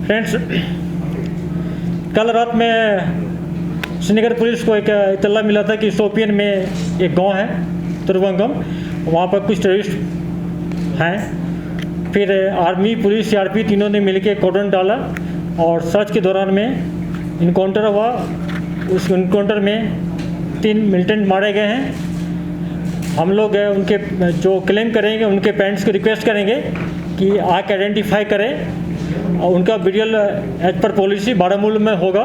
Friends, कल रात में श्रीनगर पुलिस को एक इत्तला मिला था कि शोपियन में एक गांव है तुरवंगम, वहाँ पर कुछ टेररिस्ट हैं। फिर आर्मी, पुलिस, सीआरपी तीनों ने मिलकर कॉर्डन डाला और सर्च के दौरान में इनकाउंटर हुआ। उस इनकाउंटर में 3 मिलिटेंट मारे गए हैं। हम लोग उनके जो क्लेम करेंगे उनके पेरेंट्स को रिक्वेस्ट करेंगे कि आके आइडेंटिफाई करें और उनका बिरियल एज पर पॉलिसी बारामूला में होगा।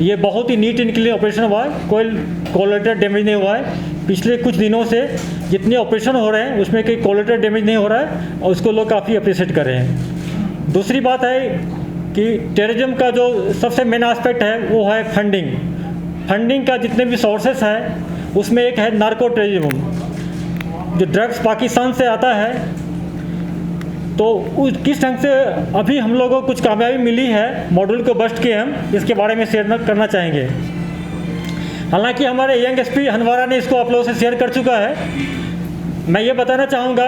ये बहुत ही नीट एंड क्लीन ऑपरेशन हुआ है, कोई कोलेटरल डैमेज नहीं हुआ है। पिछले कुछ दिनों से जितने ऑपरेशन हो रहे हैं उसमें कोई कोलेटरल डैमेज नहीं हो रहा है और उसको लोग काफ़ी अप्रिशिएट कर रहे हैं। दूसरी बात है कि टेररिज्म का जो सबसे मेन एस्पेक्ट है वो है फंडिंग। फंडिंग का जितने भी सोर्सेस हैं उसमें एक है नार्को टेररिज्म, जो ड्रग्स पाकिस्तान से आता है। तो उस किस ढंग से अभी हम लोगों को कुछ कामयाबी मिली है, मॉड्यूल को बस्ट किए हम, इसके बारे में शेयर करना चाहेंगे। हालांकि हमारे यंग एसपी हनवारा ने इसको आप लोगों से शेयर कर चुका है। मैं ये बताना चाहूँगा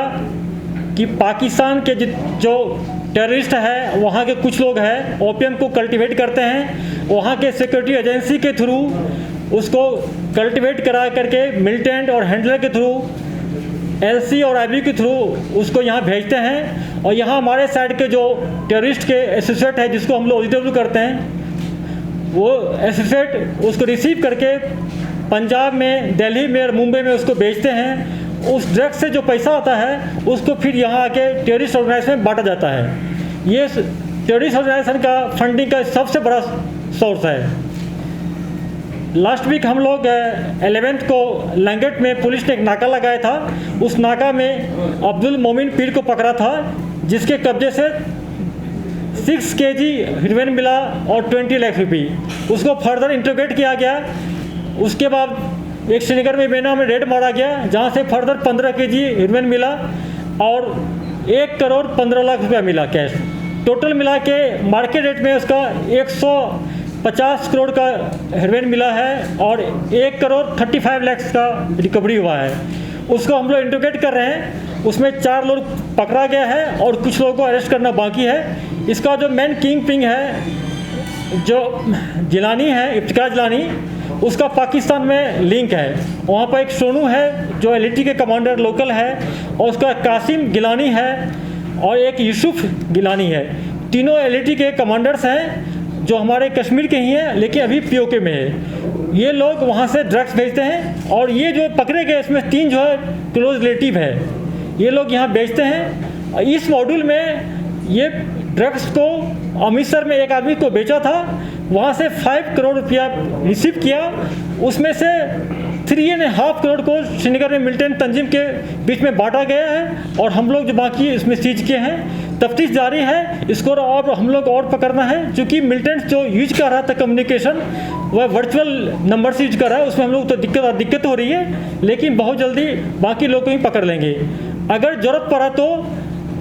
कि पाकिस्तान के जो टेररिस्ट है वहाँ के कुछ लोग हैं ओपियम को कल्टीवेट करते हैं, वहाँ के सिक्योरिटी एजेंसी के थ्रू उसको कल्टीवेट करा करके मिलिटेंट और हैंडलर के थ्रू, एलसी और आईबी के थ्रू उसको यहाँ भेजते हैं। और यहाँ हमारे साइड के जो टेररिस्ट के एसोसिएट है, जिसको हम लोग ओजीडब्ल्यू करते हैं, वो एसोसिएट उसको रिसीव करके पंजाब में, दिल्ली में और मुंबई में उसको बेचते हैं। उस ड्रग्स से जो पैसा आता है उसको फिर यहाँ आके टेररिस्ट ऑर्गेनाइजेशन में बांटा जाता है। ये टेररिस्ट ऑर्गेनाइजेशन का फंडिंग का सबसे बड़ा सोर्स है। लास्ट वीक हम लोग 11th को लंगट में पुलिस ने एक नाका लगाया था। उस नाका में अब्दुल मोमिन पीर को पकड़ा था, जिसके कब्जे से 6 kg हेरोइन मिला और 20 लाख रुपये। उसको फर्दर इंट्रोगेट किया गया। उसके बाद एक श्रीनगर में बेना में रेड मारा गया, जहाँ से फर्दर 15 kg हेरोइन मिला और 1 करोड़ 15 लाख रुपया मिला कैश। टोटल मिला के मार्केट रेट में उसका 150 करोड़ का हेरोइन मिला है और 1 करोड़ 35 लाख का रिकवरी हुआ है। उसको हम लोग इंट्रोगेट कर रहे हैं। उसमें 4 लोग पकड़ा गया है और कुछ लोगों को अरेस्ट करना बाकी है। इसका जो मेन किंग पिंग है, जो जिलानी है, इफ्तिकार जिलानी, उसका पाकिस्तान में लिंक है। वहाँ पर एक सोनू है जो एलईटी के कमांडर लोकल है, और उसका कासिम गिलानी है और एक यूसुफ गिलानी है। तीनों एलईटी के कमांडर्स हैं जो हमारे कश्मीर के ही हैं, लेकिन अभी पीओके में है। ये लोग वहाँ से ड्रग्स भेजते हैं और ये जो पकड़े गए इसमें 3 जो है क्लोज रिलेटिव है। ये लोग यहाँ बेचते हैं। इस मॉड्यूल में ये ड्रग्स को अमृतसर में एक आदमी को बेचा था, वहाँ से 5 करोड़ रुपया रिसीव किया। उसमें से 3.5 करोड़ को श्रीनगर में मिलिटेंट तंजीम के बीच में बांटा गया है और हम लोग जो बाकी इसमें सीज किए हैं। तफ्तीश जारी है, इसको और हम लोग और पकड़ना है। क्योंकि मिलिटेंट्स जो यूज कर रहा था कम्युनिकेशन, वह वर्चुअल नंबर से यूज कर रहा है। उसमें हम लोग तो दिक्कत हो रही है, लेकिन बहुत जल्दी बाकी लोग को ही पकड़ लेंगे। अगर ज़रूरत पड़ा तो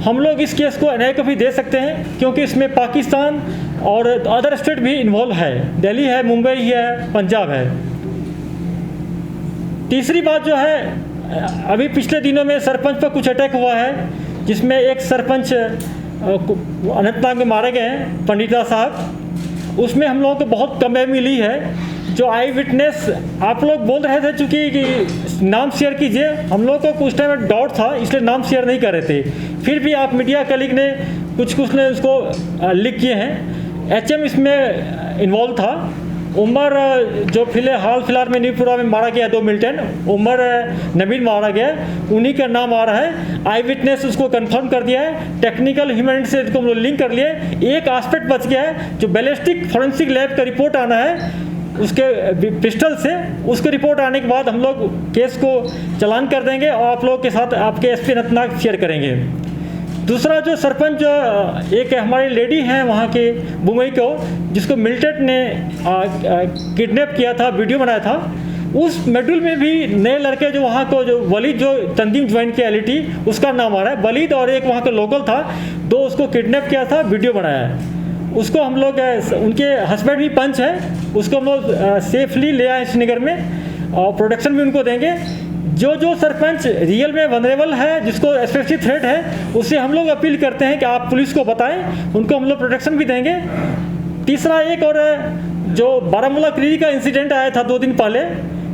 हम लोग इस केस को एनआईए को भी दे सकते हैं, क्योंकि इसमें पाकिस्तान और अदर स्टेट भी इन्वॉल्व है। दिल्ली है, मुंबई है, पंजाब है। तीसरी बात जो है, अभी पिछले दिनों में सरपंच पर कुछ अटैक हुआ है, जिसमें एक सरपंच अनंतनाग में मारे गए हैं, पंडिता साहब। उसमें हम लोगों को बहुत कमी मिली है। जो आई विटनेस आप लोग बोल रहे थे, चूँकि नाम शेयर कीजिए, हम लोग को कुछ टाइम डाउट था, इसलिए नाम शेयर नहीं कर रहे थे। फिर भी आप मीडिया कलीग ने कुछ ने उसको लिख किए हैं। एचएम इसमें इन्वॉल्व था। उमर जो फिलहाल में न्यूपुरा में मारा गया, 2 मिलिटेंट, उमर नबील मारा गया, उन्हीं का नाम आ रहा है। आई विटनेस उसको कंफर्म कर दिया है। टेक्निकल ह्यूमैनिटी से इसको हम लोग लिंक कर लिए। एक एस्पेक्ट बच गया है, जो बैलिस्टिक फॉरेंसिक लैब का रिपोर्ट आना है उसके पिस्टल से। उसके रिपोर्ट आने के बाद हम लोग केस को चालान कर देंगे और आप लोगों के साथ आपके एसपी अनंतनाग शेयर करेंगे। दूसरा जो सरपंच, एक हमारी लेडी हैं वहाँ के मुंबई को, जिसको मिलिटेंट ने किडनैप किया था, वीडियो बनाया था। उस मॉड्यूल में भी नए लड़के जो वहाँ को, जो वलीद जो तंजीम ज्वाइन किया एलईटी, उसका नाम आ रहा है। वलीद और एक वहाँ का लोकल था, 2 उसको किडनैप किया था, वीडियो बनाया है। उसको हम लोग, उनके हस्बैंड भी पंच है, उसको हम लोग सेफली ले आए श्रीनगर में और प्रोटेक्शन भी उनको देंगे। जो जो सरपंच रियल में वनरेबल है, जिसको स्पेशली थ्रेट है, उससे हम लोग अपील करते हैं कि आप पुलिस को बताएं, उनको हम लोग प्रोटेक्शन भी देंगे। तीसरा, एक और जो बारामूला क्रीरी का इंसिडेंट आया था 2 दिन पहले,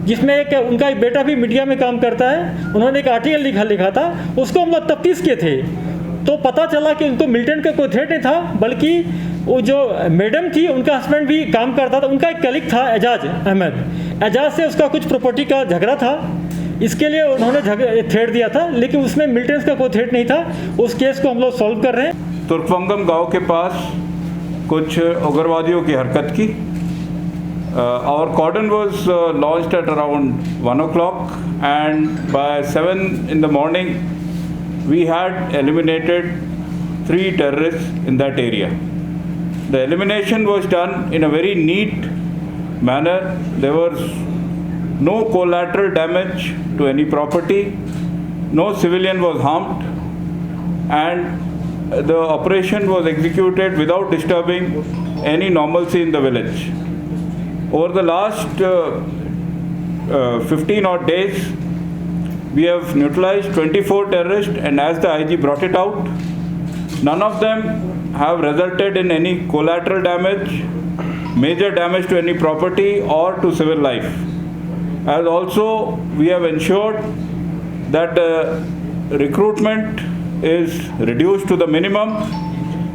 जिसमें उनका एक बेटा भी मीडिया में काम करता है, उन्होंने एक आर्टिकल लिखा था, उसको हम लोग तफ्तीश किए थे, तो पता चला कि उनको मिलिटेंट का कोई थ्रेट नहीं था, बल्कि वो जो मैडम थी उनका हस्बैंड भी काम करता था, उनका एक कलीग था एजाज अहमद, एजाज से उसका कुछ प्रॉपर्टी का झगड़ा था, इसके लिए उन्होंने थ्रेट दिया था, लेकिन उसमें मिलिटेंट्स का कोई थ्रेट नहीं था। उस केस को हम लोग सॉल्व कर रहे हैं। तुर्कवंगम गांव के पास कुछ उग्रवादियों की हरकत की। Our cordon was launched at around 1 o'clock, and by 7 in the morning we had eliminated 3 terrorists in that area. The elimination was done in a very neat manner. There was no collateral damage to any property, no civilian was harmed, and the operation was executed without disturbing any normalcy in the village. Over the last 15 odd days, we have neutralized 24 terrorists, and as the IG brought it out, none of them have resulted in any collateral damage, major damage to any property or to civil life. As also, we have ensured that recruitment is reduced to the minimum,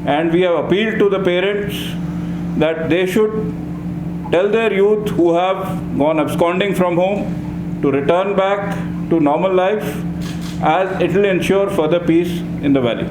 and we have appealed to the parents that they should tell their youth who have gone absconding from home to return back to normal life, as it will ensure further peace in the valley.